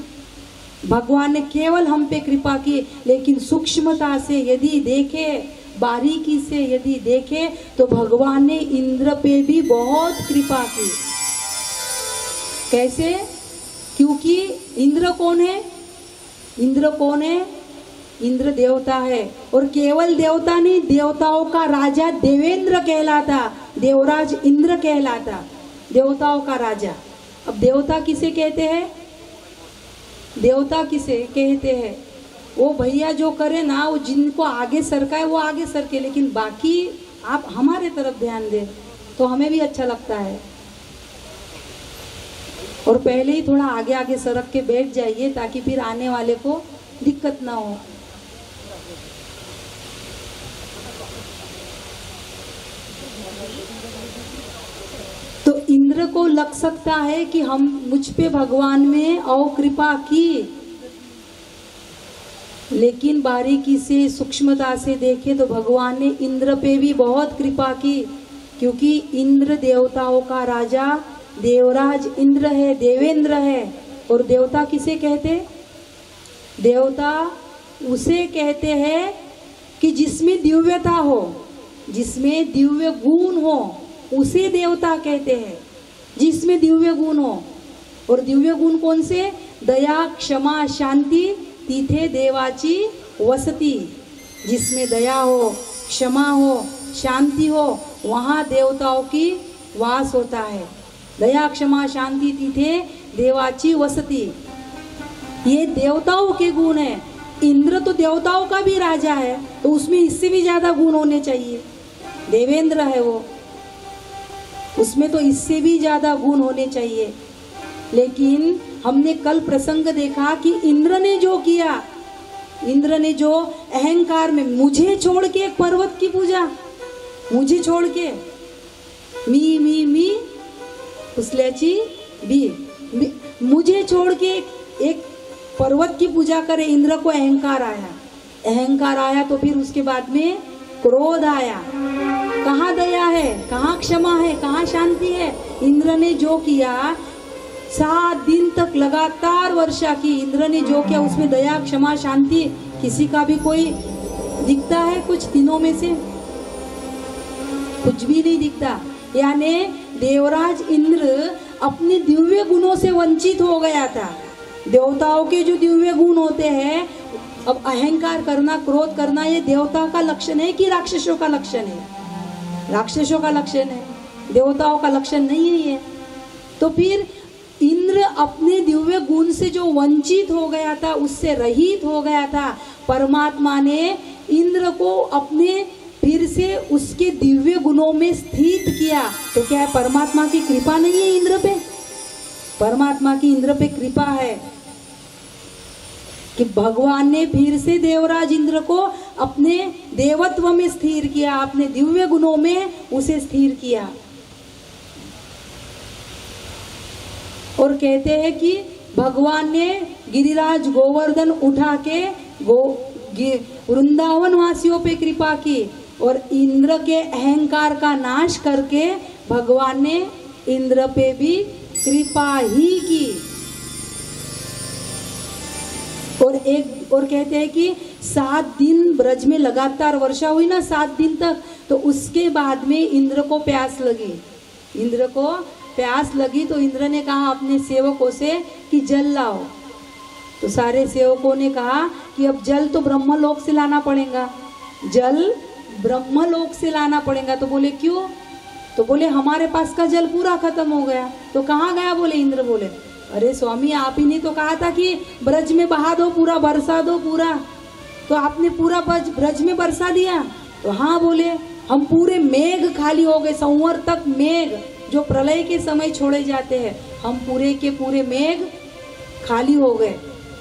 भगवान ने केवल हम पे कृपा की, लेकिन सूक्ष्मता से यदि देखे, बारीकी से यदि देखे, तो भगवान ने इंद्र पे भी बहुत कृपा की। कैसे? क्योंकि इंद्र कौन है? इंद्र कौन है? इंद्र देवता है, और केवल देवता नहीं, देवताओं का राजा देवेंद्र कहलाता, देवराज इंद्र कहलाता, देवताओं का राजा। अब देवता किसे कहते हैं? देवता किसे कहते हैं? वो भैया जो करे ना, वो जिनको आगे सरकाए वो आगे सरके, लेकिन बाकी आप हमारे तरफ ध्यान दें तो हमें भी अच्छा लगता है। और पहले ही थोड़ा आगे आगे सरक के बैठ जाइए ताकि फिर आने वाले को दिक्कत ना हो। तो इंद्र को लग सकता है कि हम मुझ पे भगवान में अकृपा की, लेकिन बारीकी से सूक्ष्मता से देखे तो भगवान ने इंद्र पे भी बहुत कृपा की, क्योंकि इंद्र देवताओं का राजा देवराज इंद्र है, देवेंद्र है। और देवता किसे कहते? देवता उसे कहते हैं कि जिसमें दिव्यता हो, जिसमें दिव्य गुण हो, उसे देवता कहते हैं, जिसमें दिव्य गुण हो। और दिव्य गुण कौन से? दया, क्षमा, शांति, तिथे देवाची वसती। जिसमें दया हो, क्षमा हो, शांति हो, वहाँ देवताओं की वास होता है। दया, क्षमा, शांति, तिथे देवाची वसती, ये देवताओं के गुण है। इंद्र तो देवताओं का भी राजा है, तो उसमें इससे भी ज्यादा गुण होने चाहिए। देवेंद्र है वो, उसमें तो इससे भी ज्यादा गुण होने चाहिए। लेकिन हमने कल प्रसंग देखा कि इंद्र ने जो किया, इंद्र ने जो अहंकार में मुझे छोड़ के एक पर्वत की पूजा, मुझे छोड़ के मी उसल्याची भी मुझे छोड़ के एक पर्वत की पूजा करे, इंद्र को अहंकार आया। अहंकार आया तो फिर उसके बाद में क्रोध आया। कहाँ दया है, कहाँ क्षमा है, कहाँ शांति है? इंद्र ने जो किया, 7 दिन तक लगातार वर्षा की, इंद्र ने जो किया उसमें दया, क्षमा, शांति किसी का भी कोई दिखता है कुछ दिनों में से? कुछ भी नहीं दिखता। यानी देवराज इंद्र अपने दिव्य गुणों से वंचित हो गया था। देवताओं के जो दिव्य गुण होते हैं, अब अहंकार करना, क्रोध करना, ये देवताओं का लक्षण है कि राक्षसों का लक्षण है? राक्षसों का लक्षण है, देवताओं का लक्षण नहीं है ये। तो फिर इंद्र अपने दिव्य गुण से जो वंचित हो गया था, उससे रहित हो गया था। परमात्मा ने इंद्र को अपने फिर से उसके दिव्य गुणों में स्थित किया। तो क्या है, परमात्मा की कृपा नहीं है इंद्र पे? परमात्मा की इंद्र पे कृपा है कि भगवान ने फिर से देवराज इंद्र को अपने देवत्व में स्थिर किया, अपने दिव्य गुणों में उसे स्थिर किया। और कहते हैं कि भगवान ने गिरिराज गोवर्धन उठा के वृंदावन वासियों पे कृपा की, और इंद्र के अहंकार का नाश करके भगवान ने इंद्र पे भी कृपा ही की। और कहते हैं कि 7 दिन ब्रज में लगातार वर्षा हुई ना, 7 दिन तक, तो उसके बाद में इंद्र को प्यास लगी। इंद्र को प्यास लगी तो इंद्र ने कहा अपने सेवकों से कि जल लाओ। तो सारे सेवकों ने कहा कि अब जल तो ब्रह्मलोक से लाना पड़ेगा, जल ब्रह्मलोक से लाना पड़ेगा। तो बोले क्यों? तो बोले हमारे पास का जल पूरा खत्म हो गया। तो कहाँ गया? बोले इंद्र बोले अरे स्वामी, आप ही ने तो कहा था कि ब्रज में बहा दो, पूरा बरसा दो पूरा, तो आपने पूरा ब्रज में बरसा दिया। तो हाँ बोले, हम पूरे मेघ खाली हो गए, संवर तक मेघ जो प्रलय के समय छोड़े जाते हैं, हम पूरे के पूरे मेघ खाली हो गए।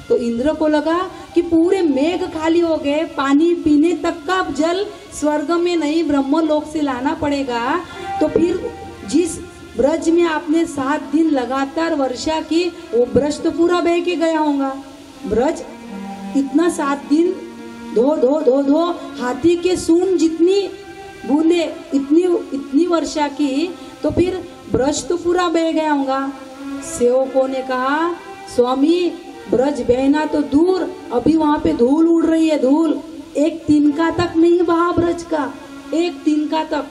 तो इंद्र को लगा कि पूरे मेघ खाली हो गए, पानी पीने तक का जल स्वर्ग में नहीं ब्रह्मलोक से लाना पड़ेगा। तो फिर जिस ब्रज में आपने 7 दिन लगातार वर्षा की, वो ब्रज तो पूरा बह के गया होगा। ब्रज इतना 7 दिन धो धो धो धो हाथी के सूंड जितनी बूंदे, इतनी वर्षा की, तो फिर ब्रज तो पूरा बह गया होगा। सेवकों ने कहा, स्वामी ब्रज बहना तो दूर, अभी वहां पे धूल उड़ रही है, धूल एक तिनका तक नहीं बहा ब्रज का, एक तिनका तक।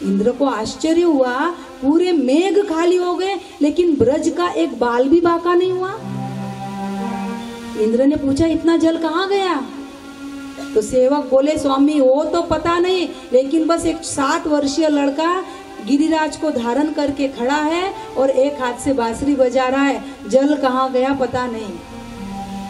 इंद्र को आश्चर्य हुआ, पूरे मेघ खाली हो गए लेकिन ब्रज का एक बाल भी बाका नहीं हुआ। इंद्र ने पूछा, इतना जल कहाँ गया? तो सेवक बोले, स्वामी वो तो पता नहीं, लेकिन बस एक 7 वर्षीय लड़का गिरिराज को धारण करके खड़ा है और एक हाथ से बांसुरी बजा रहा है, जल कहाँ गया पता नहीं।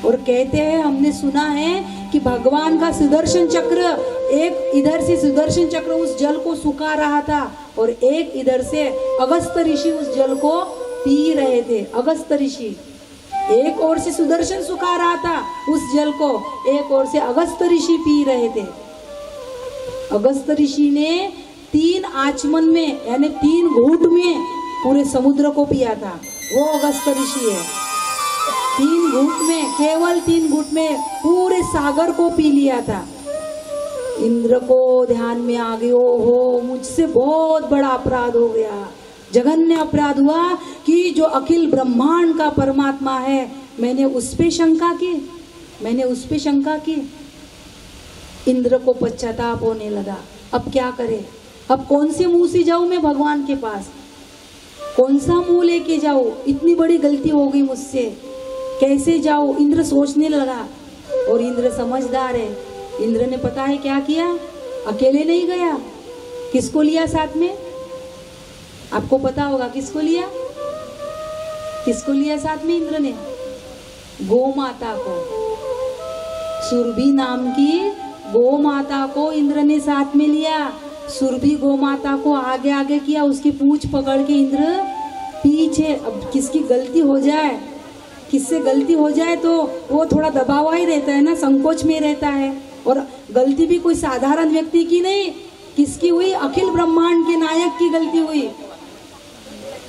और कहते हैं, हमने सुना है कि भगवान का सुदर्शन चक्र, एक इधर से सुदर्शन चक्र उस जल को सुखा रहा था और एक इधर से अगस्त ऋषि उस जल को पी रहे थे। अगस्त ऋषि एक ओर से सुदर्शन सुखा रहा था उस जल को, एक ओर से अगस्त ऋषि पी रहे थे। अगस्त ऋषि ने 3 आचमन में यानी 3 घूंट में पूरे समुद्र को पिया था, वो अगस्त ऋषि है। 3 घूंट में, केवल 3 घूंट में पूरे सागर को पी लिया था। इंद्र को ध्यान में आ गया, हो मुझसे बहुत बड़ा अपराध हो गया, जघन्य अपराध हुआ कि जो अखिल ब्रह्मांड का परमात्मा है, मैंने उस पे शंका की, मैंने उस पे शंका की। इंद्र को पश्चाताप होने लगा, अब क्या करे, अब कौन से मुंह से जाऊं मैं भगवान के पास, कौन सा मुंह लेके जाऊं, इतनी बड़ी गलती हो गई मुझसे, कैसे जाऊं? इंद्र सोचने लगा। और इंद्र समझदार है, इंद्र ने पता है क्या किया, अकेले नहीं गया, किसको लिया साथ में? आपको पता होगा किसको लिया, किसको लिया साथ में इंद्र ने? गौ माता को, सुरभि नाम की गौ माता को इंद्र ने साथ में लिया। सुरभि गौ माता को आगे आगे किया, उसकी पूंछ पकड़ के इंद्र पीछे। अब किसकी गलती हो जाए, किससे गलती हो जाए तो वो थोड़ा दबा हुआ ही रहता है ना, संकोच में रहता है। और गलती भी कोई साधारण व्यक्ति की नहीं, किसकी हुई? अखिल ब्रह्मांड के नायक की गलती हुई,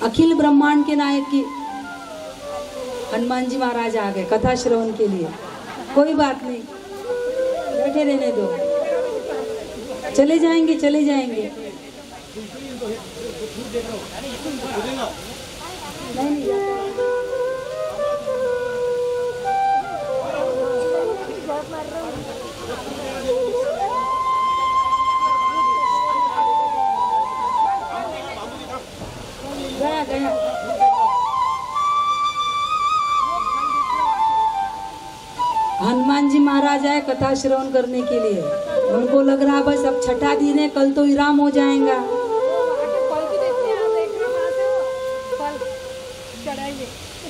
अखिल ब्रह्मांड के नायक की। हनुमान जी महाराज आ गए कथा श्रवण के लिए, कोई बात नहीं, बैठे रहने दो, चले जाएंगे चले जाएंगे। नहीं गया गया। हनुमान जी महाराज आए कथा श्रवण करने के लिए, उनको लग रहा बस अब छठा दिन है, कल तो विराम हो जाएगा।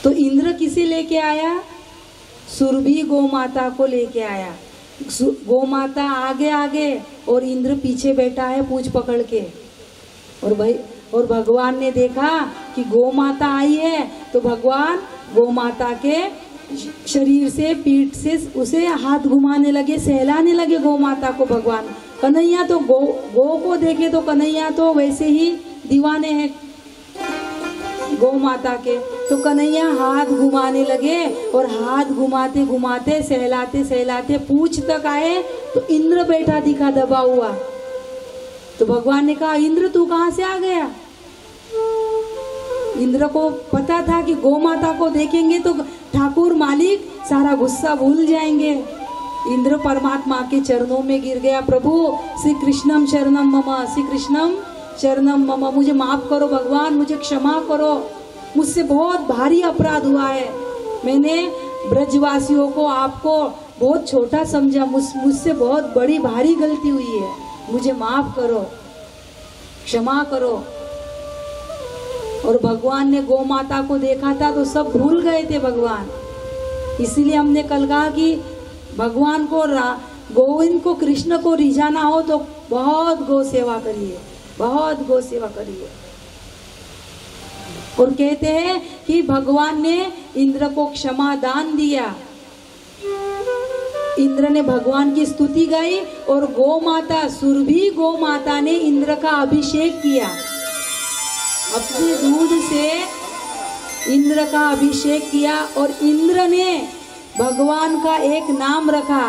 तो इंद्र किसे लेके आया? सुरभि गौ माता को लेके आया। गौ माता आगे आगे और इंद्र पीछे बैठा है पूंछ पकड़ के। और भगवान ने देखा कि गौ माता आई है तो भगवान गौ माता के शरीर से, पीठ से उसे हाथ घुमाने लगे, सहलाने लगे गौ माता को। भगवान कन्हैया तो गौ को देखे तो कन्हैया तो वैसे ही दीवाने हैं गौ माता के, तो कन्हैया हाथ घुमाने लगे और हाथ घुमाते घुमाते सहलाते सहलाते पूंछ तक आए तो इंद्र बैठा दिखा दबा हुआ। तो भगवान ने कहा, इंद्र तू कहाँ से आ गया? इंद्र को पता था कि गौ माता को देखेंगे तो ठाकुर मालिक सारा गुस्सा भूल जाएंगे। इंद्र परमात्मा के चरणों में गिर गया, प्रभु श्री कृष्णम शरणम मम, श्री कृष्णम शरणम मम, मुझे माफ करो भगवान, मुझे क्षमा करो, मुझसे बहुत भारी अपराध हुआ है, मैंने ब्रजवासियों को आपको बहुत छोटा समझा, मुझसे बहुत बड़ी भारी गलती हुई है, मुझे माफ करो, क्षमा करो। और भगवान ने गौ माता को देखा था तो सब भूल गए थे भगवान। इसीलिए हमने कल कहा कि भगवान को, गोविंद को, कृष्ण को रिझाना हो तो बहुत गौ सेवा करिए, बहुत गौ सेवा करिए। और कहते हैं कि भगवान ने इंद्र को क्षमा दान दिया। इंद्र ने भगवान की स्तुति गाई और गौ माता, सुरभि गौ माता ने इंद्र का अभिषेक किया, अपने दूध से इंद्र का अभिषेक किया। और इंद्र ने भगवान का एक नाम रखा,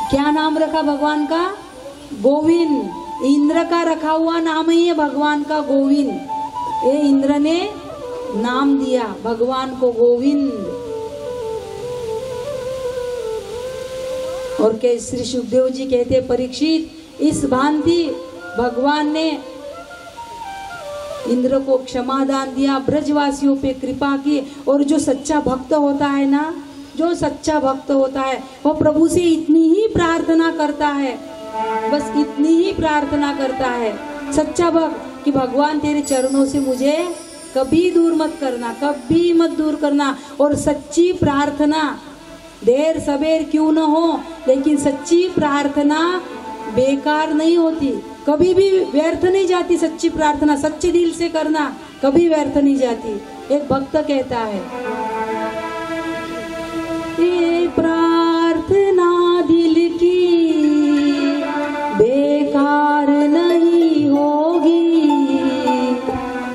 क्या नाम रखा भगवान का? गोविंद। इंद्र का रखा हुआ नाम ही है भगवान का गोविंद। ये इंद्र ने नाम दिया भगवान को गोविंद। और के श्री सुखदेव जी कहते परीक्षित, इस भांति भगवान ने इंद्र को क्षमादान दिया, ब्रजवासियों पे कृपा की। और जो सच्चा भक्त होता है ना, जो सच्चा भक्त होता है वो प्रभु से इतनी ही प्रार्थना करता है, बस इतनी ही प्रार्थना करता है सच्चा भक्त कि भगवान तेरे चरणों से मुझे कभी दूर मत करना, कभी मत दूर करना। और सच्ची प्रार्थना देर सबेर क्यों न हो, लेकिन सच्ची प्रार्थना बेकार नहीं होती, कभी भी व्यर्थ नहीं जाती। सच्ची प्रार्थना सच्चे दिल से करना कभी व्यर्थ नहीं जाती। एक भक्त कहता है, ये प्रार्थना दिल की बेकार नहीं होगी,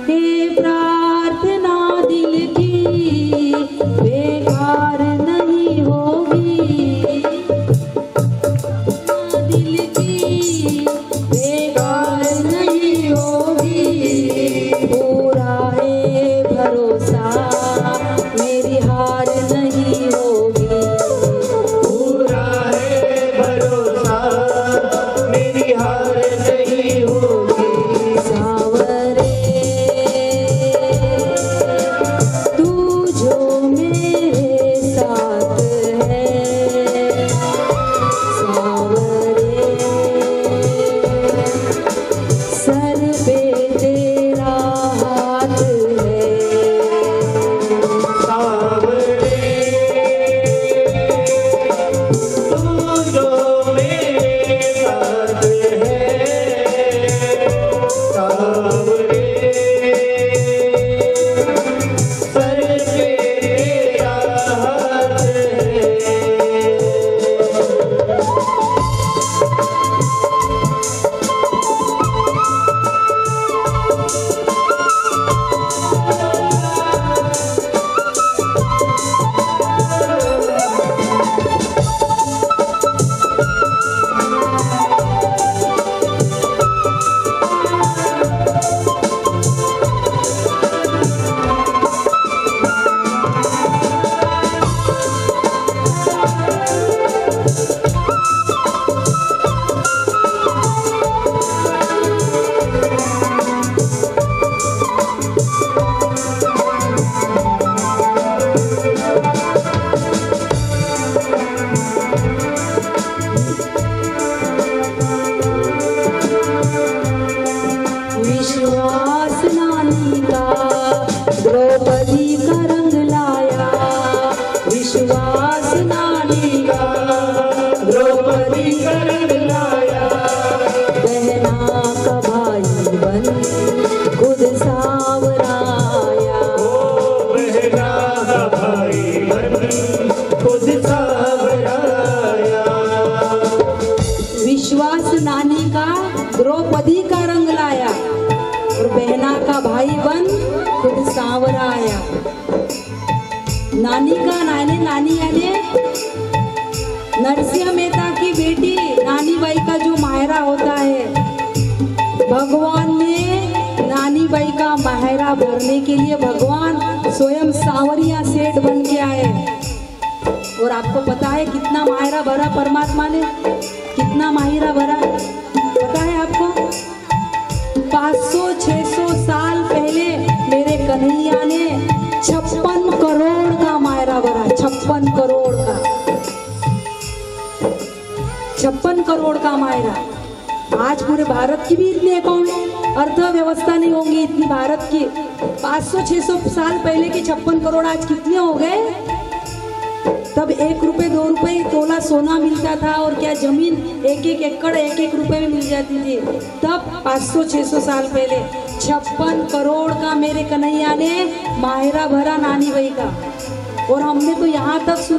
ये प्रार्थना दिल की बेकार नहीं होगी, दिल की बेकार नहीं होगी। पूरा है भरोसा मेरी हार नहीं होगी, पूरा है भरोसा मेरी हार नहीं होगी। सावरे तू जो मेरे साथ है, सावरे सर पे तेरा हाथ है, सावरे तू जो मेरे साथ है, सावरे सर पे तेरा हाथ है। विश्वास नानी का द्रौपदी का रंग लाया, विश्वास नानी का द्रौपदी का रंग लाया। बहना का भाई बन खुद सावराया, बहना का भाई बन खुद सावराया। विश्वास नानी का द्रौपदी का रंग लाया और बहना का भाई बन खुद सावराया। नानी का नानी यानी नरसिंह मेहता की बेटी नानी बाई का जो मायरा होता है, भगवान ने नानी बाई का मायरा भरने के लिए भगवान स्वयं सावरिया सेठ बन के आए। और आपको पता है कितना मायरा भरा परमात्मा ने, कितना मायरा भरा पता है आपको? 500-600 साल पहले मेरे कन्हैया ने 56 करोड़ का मायरा भरा, 56 करोड़ का, 56 करोड़ का मायरा। आज पूरे भारत की भी इतनी अकाउंट अर्थव्यवस्था नहीं होंगी इतनी भारत की। 500-600 साल पहले के 56 करोड़ आज कितने हो गए? तब 1 रुपए 2 रुपए तोला सोना मिलता था और क्या जमीन 1-1 एकड़ 1-1 रुपए में मिल जाती थी। तब 500-600 साल पहले 56 करोड़ का मेरे कन्हैया ने मायरा भरा नानी बाई का। और हमने तो यहाँ तक सुना